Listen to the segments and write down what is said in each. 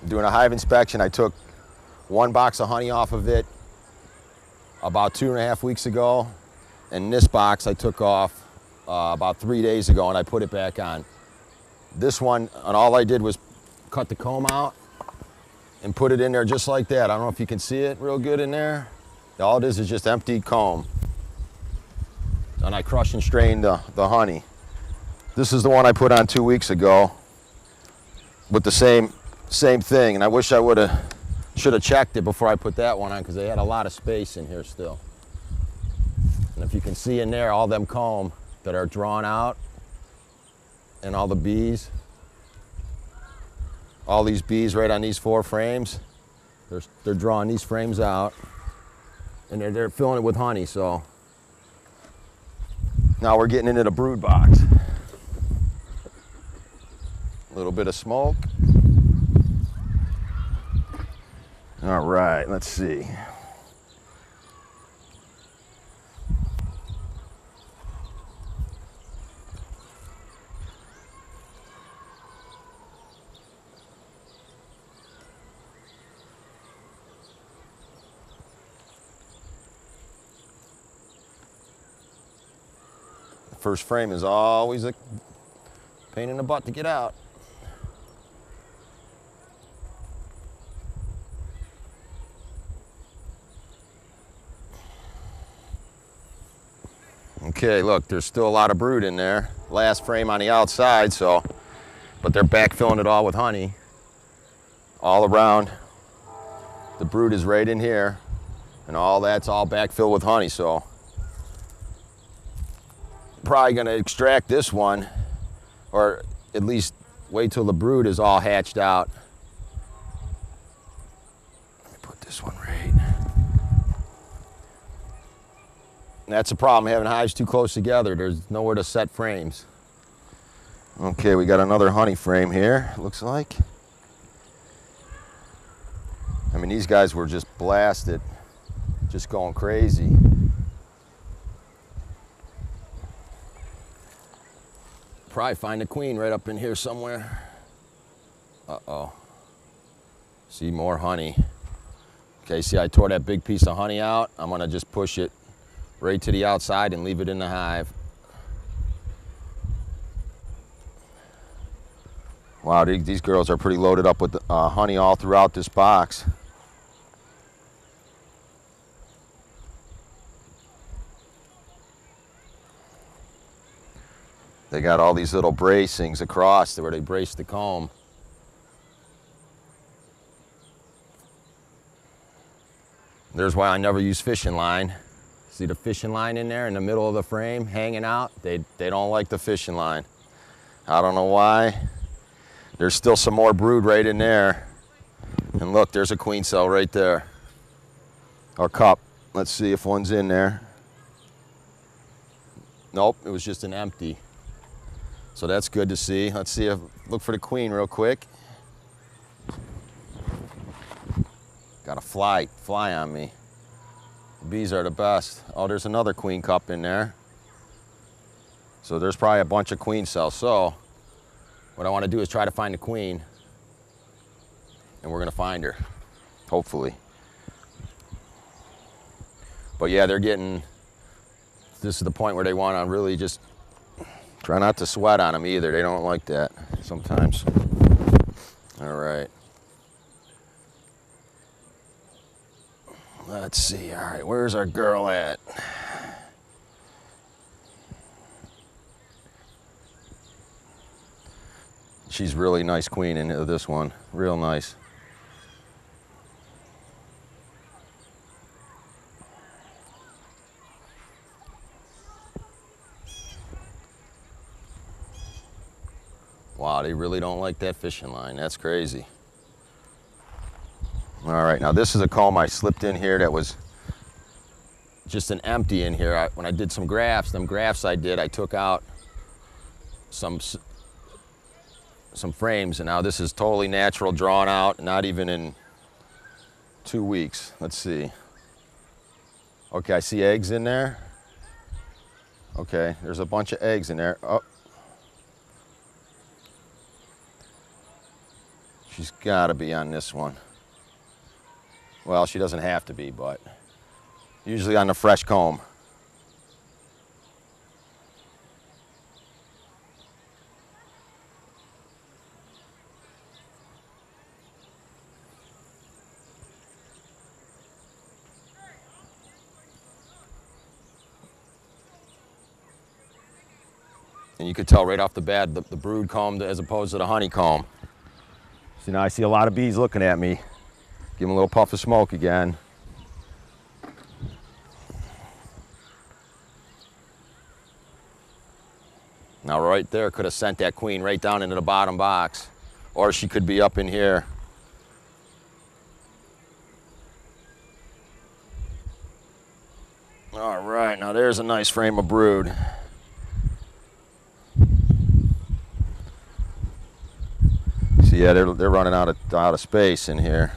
doing a hive inspection. I took one box of honey off of it about 2.5 weeks ago, and this box I took off about 3 days ago, and I put it back on. This one, and all I did was cut the comb out and put it in there just like that. I don't know if you can see it real good in there. All it is just empty comb. And I crushed and strained the honey. This is the one I put on 2 weeks ago with the same thing. And I wish I should have checked it before I put that one on, because they had a lot of space in here still. And if you can see in there, all them comb that are drawn out and all the bees, all these bees right on these 4 frames, they're drawing these frames out, and they're filling it with honey. So now we're getting into the brood box. A little bit of smoke. All right, let's see. The first frame is always a pain in the butt to get out. Okay, look, there's still a lot of brood in there. Last frame on the outside, but they're backfilling it all with honey. All around. The brood is right in here, and all that's all backfilled with honey, so probably gonna extract this one, or at least wait till the brood is all hatched out. Let me put this one right. And that's the problem, having hives too close together. There's nowhere to set frames. Okay, we got another honey frame here, looks like. I mean, these guys were just blasted, just going crazy. Probably find a queen right up in here somewhere. Uh-oh. See, more honey. Okay, see, I tore that big piece of honey out. I'm gonna just push it right to the outside and leave it in the hive. Wow, these girls are pretty loaded up with honey all throughout this box. They got all these little bracings across where they brace the comb. There's why I never use fishing line. See the fishing line in there in the middle of the frame hanging out? They don't like the fishing line. I don't know why. There's still some more brood right in there. And look, there's a queen cell right there. Or cup. Let's see if one's in there. Nope, it was just an empty. So that's good to see. Let's see look for the queen real quick. Got a fly on me. Bees are the best. Oh, there's another queen cup in there. So there's probably a bunch of queen cells. So what I want to do is try to find the queen, and we're going to find her, hopefully. But yeah, this is the point where they want to really just try not to sweat on them either. They don't like that sometimes. All right. Let's see, all right, where's our girl at? She's really nice queen in this one, real nice. Wow, they really don't like that fishing line, that's crazy. All right, now this is a comb I slipped in here that was just an empty in here. When I did some grafts, I took out some frames, and now this is totally natural, drawn out, not even in 2 weeks. Let's see. Okay, I see eggs in there. Okay, there's a bunch of eggs in there. Oh. She's got to be on this one. Well, she doesn't have to be, but usually on the fresh comb. And you could tell right off the bat the brood comb as opposed to the honeycomb. See, now I see a lot of bees looking at me. Give them a little puff of smoke again. Now right there could have sent that queen right down into the bottom box. Or she could be up in here. All right, now there's a nice frame of brood. See, yeah, they're running out of space in here.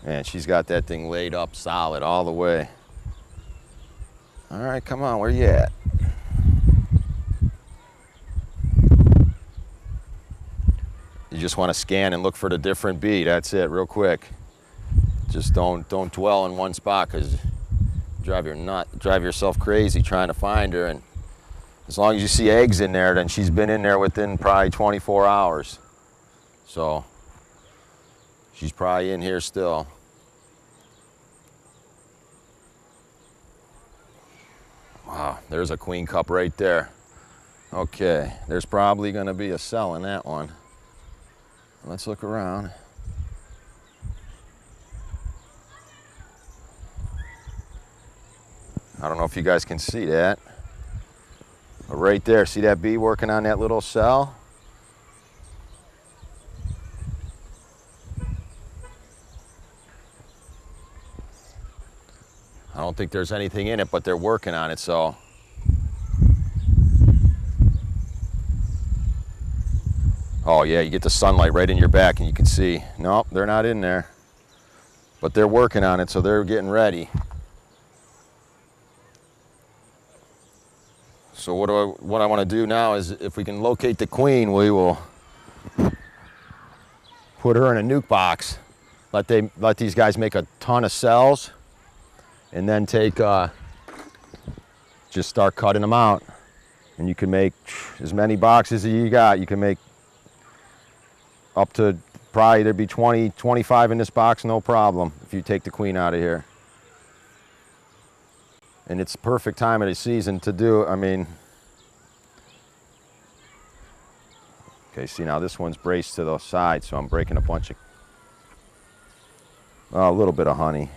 Man, she's got that thing laid up solid all the way. All right, come on, where you at? You just want to scan and look for the different bee. That's it, real quick. Just don't dwell in one spot, because drive yourself crazy trying to find her. And as long as you see eggs in there, then she's been in there within probably 24 hours. So she's probably in here still. Wow, there's a queen cup right there. Okay, there's probably going to be a cell in that one. Let's look around. I don't know if you guys can see that. But right there, see that bee working on that little cell? I don't think there's anything in it, but they're working on it, so. Oh yeah, you get the sunlight right in your back and you can see. Nope, they're not in there. But they're working on it, so they're getting ready. So what I want to do now is, if we can locate the queen, we will put her in a nuke box. Let these guys make a ton of cells, and then just start cutting them out. And you can make as many boxes as you got. You can make up to probably, there'd be 20, 25 in this box, no problem, if you take the queen out of here. And it's perfect time of the season to do, I mean. Okay, see, now this one's braced to the side, so I'm breaking a bunch of, a little bit of honey.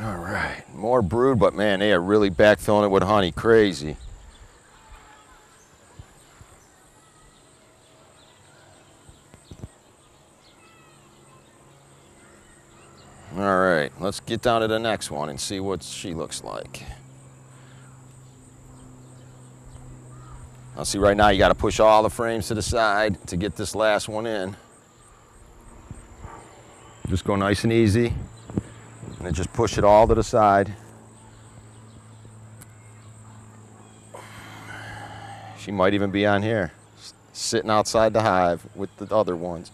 All right, more brood, but man, they are really backfilling it with honey. Crazy. All right, let's get down to the next one and see what she looks like. Now see, right now you got to push all the frames to the side to get this last one in. Just go nice and easy. And then just push it all to the side. She might even be on here, sitting outside the hive with the other ones.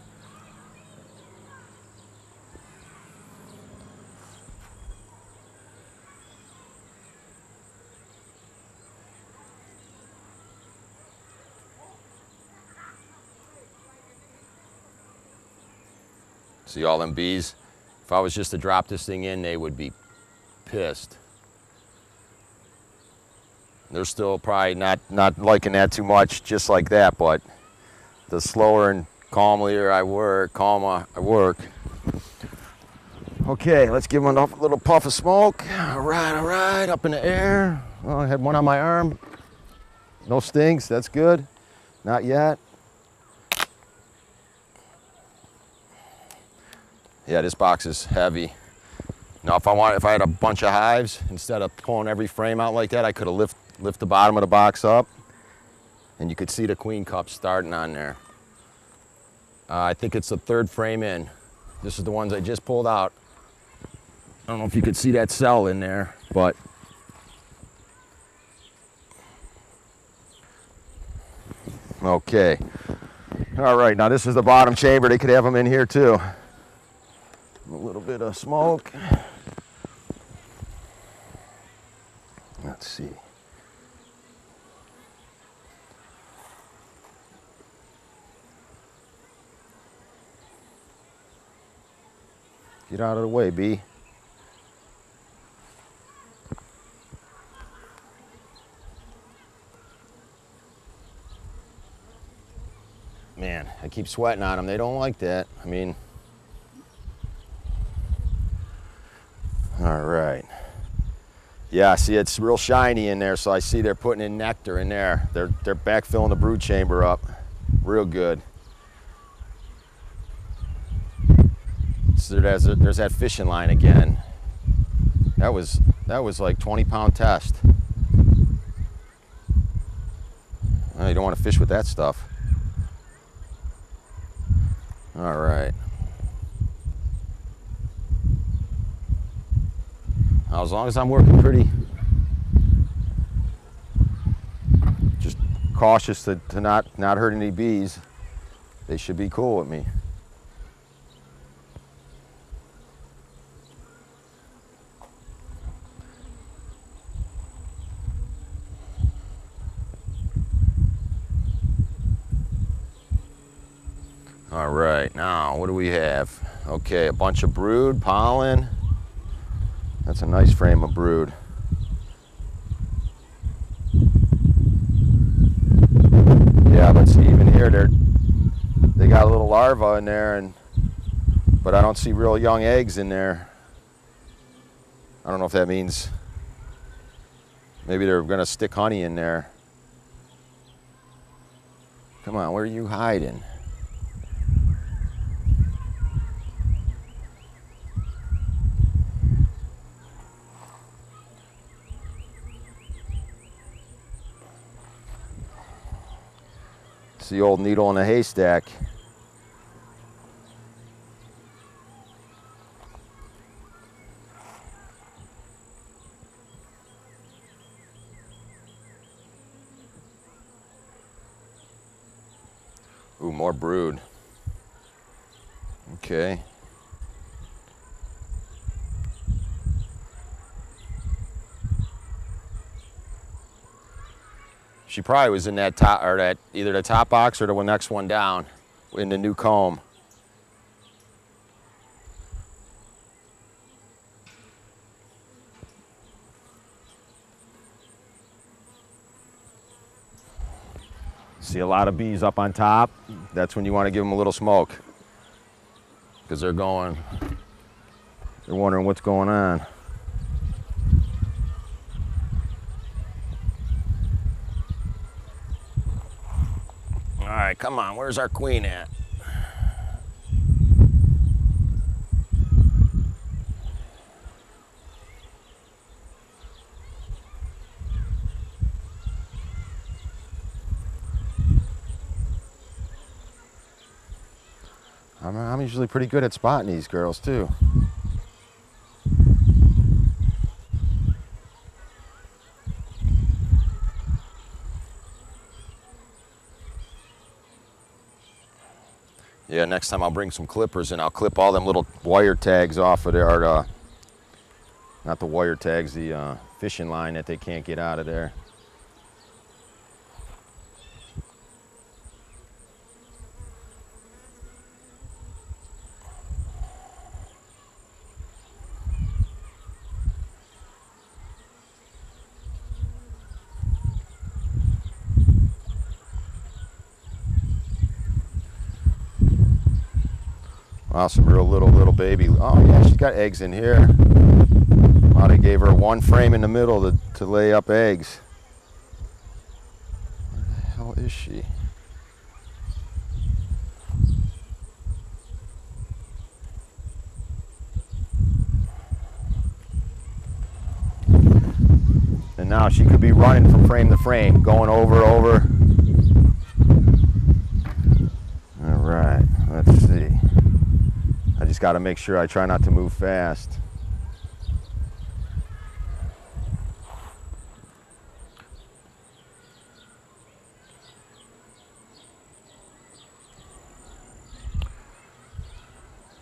See all them bees? If I was just to drop this thing in, they would be pissed. They're still probably not liking that too much, just like that, but the slower and calmer I work. Okay, let's give them a little puff of smoke. All right, up in the air. Oh, I had one on my arm. No stings, that's good. Not yet. Yeah, this box is heavy. Now, if I had a bunch of hives, instead of pulling every frame out like that, I could have Lift the bottom of the box up, and you could see the queen cup starting on there. I think it's the third frame in. This is the ones I just pulled out. I don't know if you could see that cell in there, but okay. All right, now this is the bottom chamber. They could have them in here too. A little bit of smoke. Let's see. Get out of the way, B. Man, I keep sweating on them. They don't like that. I mean, all right. Yeah, see, it's real shiny in there, so I see they're putting in nectar in there. They're backfilling the brood chamber up. Real good. So there's that fishing line again. That was like 20-pound test. Oh, you don't want to fish with that stuff. All right. Now, as long as I'm working pretty, just cautious to not hurt any bees, they should be cool with me. All right, now what do we have? Okay, a bunch of brood, pollen. That's a nice frame of brood. Yeah, but see, even here, they got a little larva in there, but I don't see real young eggs in there. I don't know if that means maybe they're gonna stick honey in there. Come on, where are you hiding? It's the old needle in a haystack. Ooh, more brood. Okay. She probably was in that top, or that either the top box or the next one down in the new comb. See a lot of bees up on top. That's when you want to give them a little smoke, because they're wondering what's going on. All right, come on, where's our queen at? I'm usually pretty good at spotting these girls too. Yeah, next time I'll bring some clippers and I'll clip all them little wire tags off of their, not the wire tags, the fishing line that they can't get out of there. Wow, some real little baby. Oh yeah, she's got eggs in here. Wow, they gave her one frame in the middle to lay up eggs. Where the hell is she? And now Now she could be running from frame to frame, going over. All right, let's see. I just got to make sure I try not to move fast.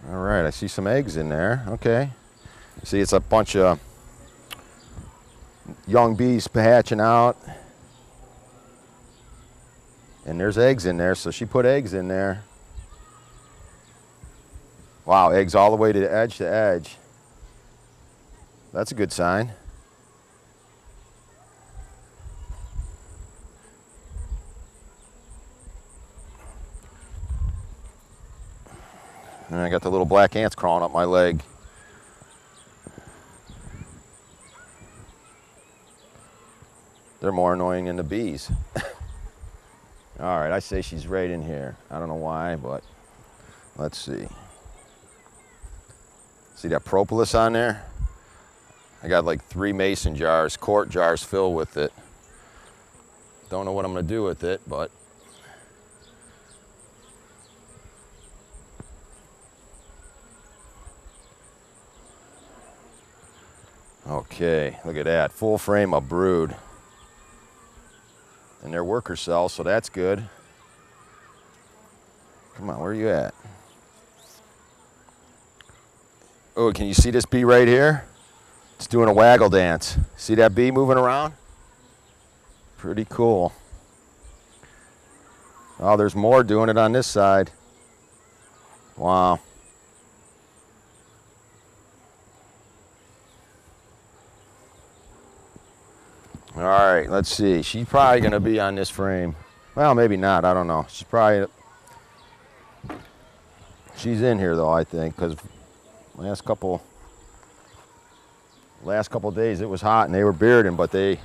All right, I see some eggs in there. Okay. See, it's a bunch of young bees hatching out. And there's eggs in there, so she put eggs in there. Wow, eggs all the way to edge. That's a good sign. And I got the little black ants crawling up my leg. They're more annoying than the bees. All right, I say she's right in here. I don't know why, but let's see. See that propolis on there? I got like 3 mason jars, quart jars filled with it. Don't know what I'm gonna do with it, but okay, look at that, full frame of brood. And they're worker cells, so that's good. Come on, where are you at? Oh, can you see this bee right here? It's doing a waggle dance. See that bee moving around? Pretty cool. Oh, there's more doing it on this side. Wow. All right, let's see. She's probably gonna be on this frame. Well, maybe not, I don't know. She's in here though, I think, because last couple days it was hot and they were bearding, but I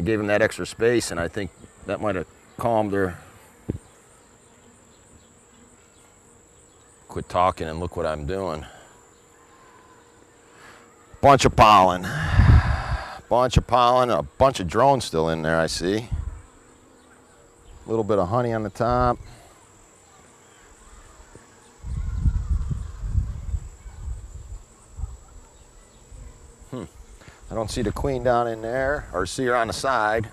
gave them that extra space and I think that might have calmed her. Quit talking and look what I'm doing. Bunch of pollen, and a bunch of drones still in there, I see. A little bit of honey on the top. I don't see the queen down in there, or see her on the side.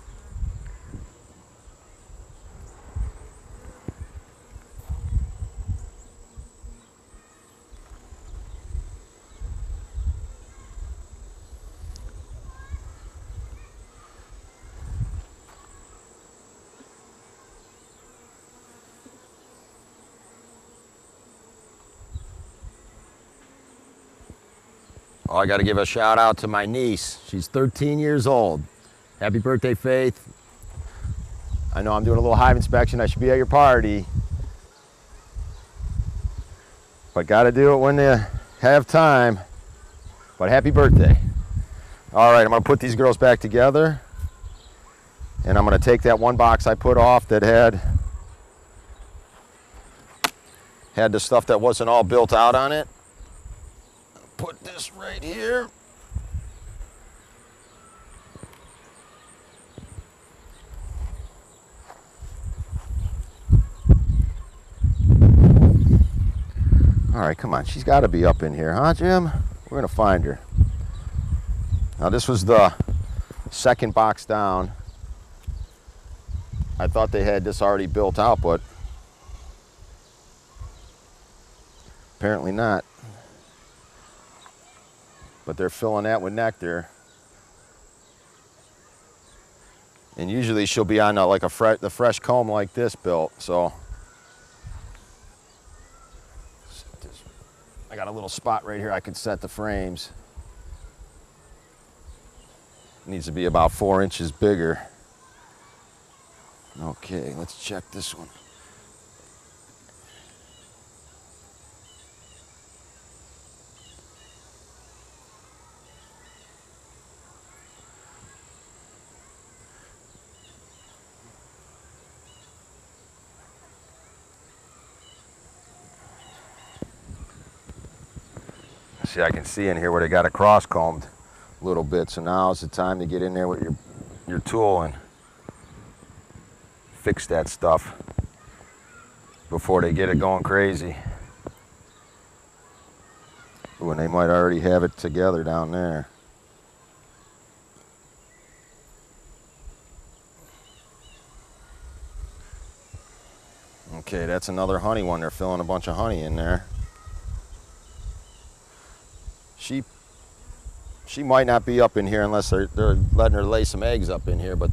Oh, I got to give a shout out to my niece. She's 13 years old. Happy birthday, Faith. I know I'm doing a little hive inspection. I should be at your party. But got to do it when you have time. But happy birthday. All right, I'm going to put these girls back together. And I'm going to take that one box I put off that had the stuff that wasn't all built out on it. Put this right here. All right, come on. She's got to be up in here, huh, Jim? We're going to find her. Now, this was the second box down. I thought they had this already built out, but apparently not. But they're filling that with nectar. And usually she'll be on the fresh comb like this built, so. I got a little spot right here I could set the frames. Needs to be about 4 inches bigger. Okay, let's check this one. See, I can see in here where they got it cross-combed. a little bit. So now is the time to get in there with your tool and fix that stuff before they get it going crazy. Ooh, and they might already have it together down there. Okay, that's another honey one. They're filling a bunch of honey in there. She might not be up in here unless they're letting her lay some eggs up in here, but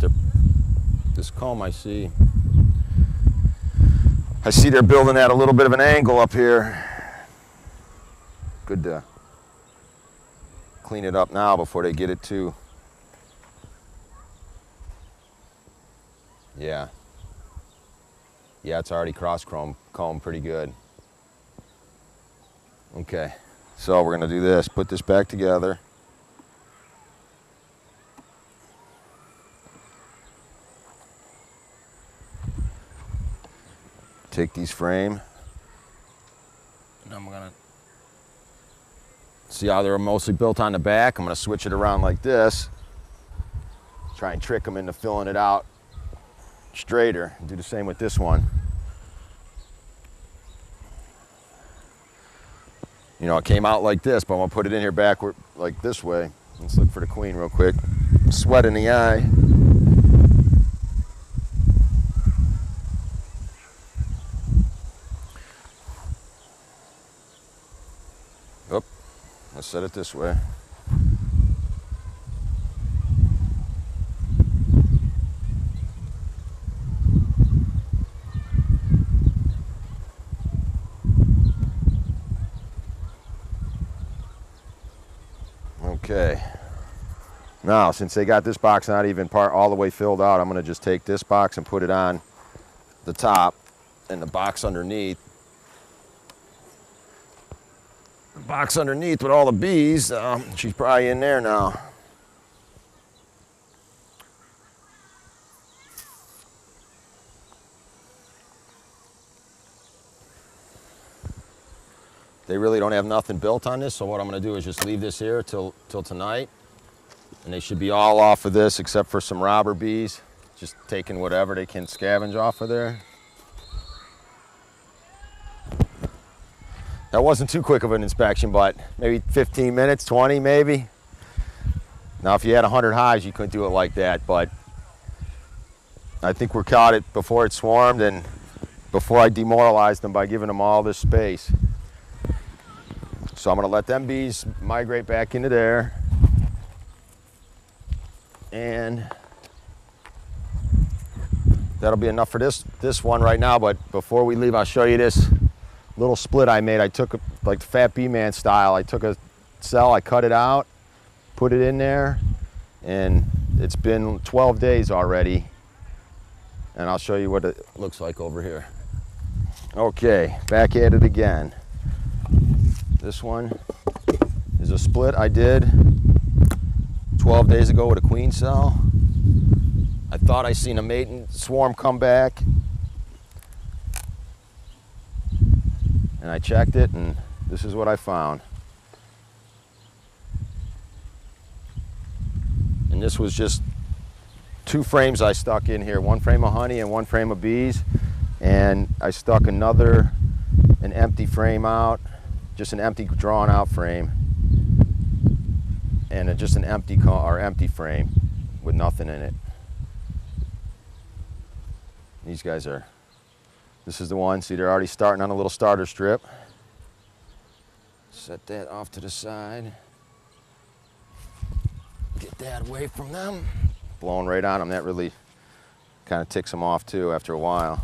this comb I see they're building at a little bit of an angle up here. Good to clean it up now before they get it too. Yeah. Yeah, it's already cross-combed pretty good. Okay, so we're gonna do this, put this back together. Take these frame, and I'm gonna see how they're mostly built on the back. I'm gonna switch it around like this, try and trick them into filling it out straighter. Do the same with this one. You know, it came out like this, but I'm gonna put it in here backward, like this way. Let's look for the queen real quick. Sweat in the eye. Oop, let's set it this way. Okay, now since they got this box not even all the way filled out, I'm going to just take this box and put it on the top, and the box underneath. The box underneath with all the bees, she's probably in there now. They really don't have nothing built on this, so what I'm gonna do is just leave this here till tonight. And they should be all off of this except for some robber bees, just taking whatever they can scavenge off of there. That wasn't too quick of an inspection, but maybe 15 minutes, 20 maybe. Now if you had 100 hives, you couldn't do it like that, but I think we caught it before it swarmed and before I demoralized them by giving them all this space. So I'm gonna let them bees migrate back into there. And that'll be enough for this one right now, but before we leave, I'll show you this little split I made. I took, like the Fat Bee Man style, I took a cell, I cut it out, put it in there, and it's been 12 days already. And I'll show you what it looks like over here. Okay, back at it again. This one is a split I did 12 days ago with a queen cell. I thought I seen a mating swarm come back, and I checked it, and this is what I found. And this was just 2 frames I stuck in here, 1 frame of honey and 1 frame of bees, and I stuck an empty frame out, just an empty drawn out frame, and just an empty frame with nothing in it. These guys are, this is the one, see they're already starting on a little starter strip. Set that off to the side. Get that away from them. Blowing right on them, that really kind of ticks them off too after a while.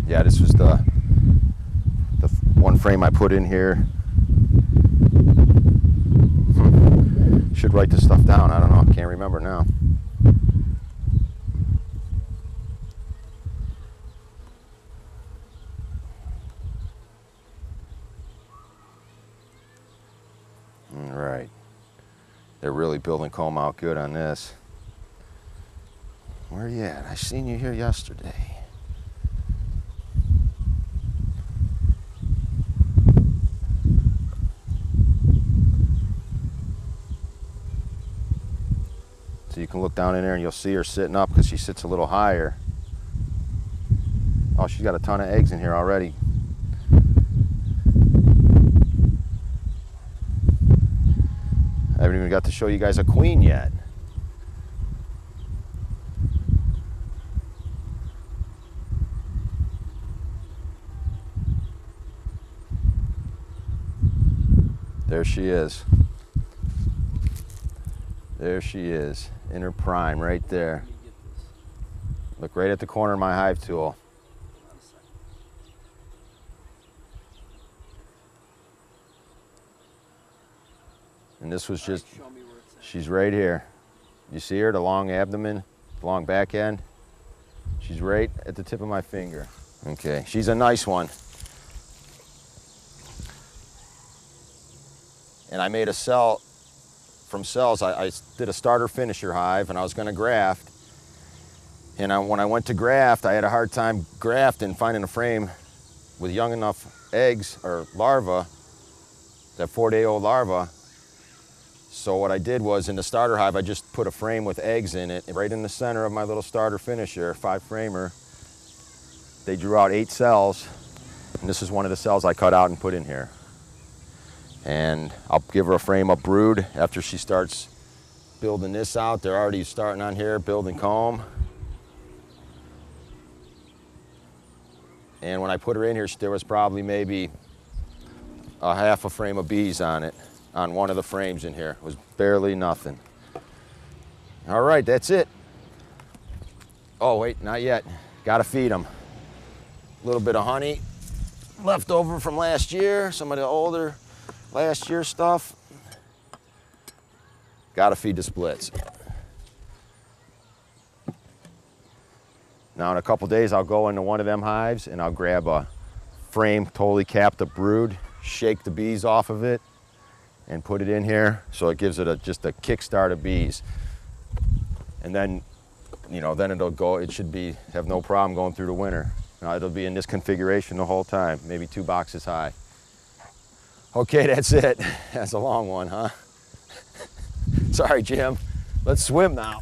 Yeah, this was the 1 frame I put in here. Should write this stuff down. I don't know. I can't remember now. All right. They're really building comb out good on this. Where you at? I seen you here yesterday. So you can look down in there and you'll see her sitting up because she sits a little higher. Oh, she's got a ton of eggs in here already. I haven't even got to show you guys a queen yet. There she is. There she is, in her prime, right there. Look right at the corner of my hive tool. And this was just, she's right here. You see her, the long abdomen, the long back end? She's right at the tip of my finger. Okay, she's a nice one. And I made a cell from cells. I did a starter finisher hive and I was gonna graft. And when I went to graft, I had a hard time grafting, finding a frame with young enough eggs or larvae, that 4-day-old larva. So what I did was in the starter hive, I just put a frame with eggs in it, right in the center of my little starter finisher, 5-framer. They drew out 8 cells, and this is one of the cells I cut out and put in here. And I'll give her a frame up brood after she starts building this out. They're already starting on here, building comb. And when I put her in here, there was probably maybe a half a frame of bees on it, on one of the frames in here. It was barely nothing. All right, that's it. Oh, wait, not yet. Gotta feed them. A little bit of honey left over from last year, some of the older last year stuff. Gotta feed the splits. Now in a couple days, I'll go into one of them hives and I'll grab a frame totally capped up brood, shake the bees off of it, and put it in here so it gives it just a kickstart of bees. And then, you know, then it'll go, it should have no problem going through the winter. It'll be in this configuration the whole time, maybe 2 boxes high. Okay, that's it. That's a long one, huh? Sorry, Jim. Let's swim now.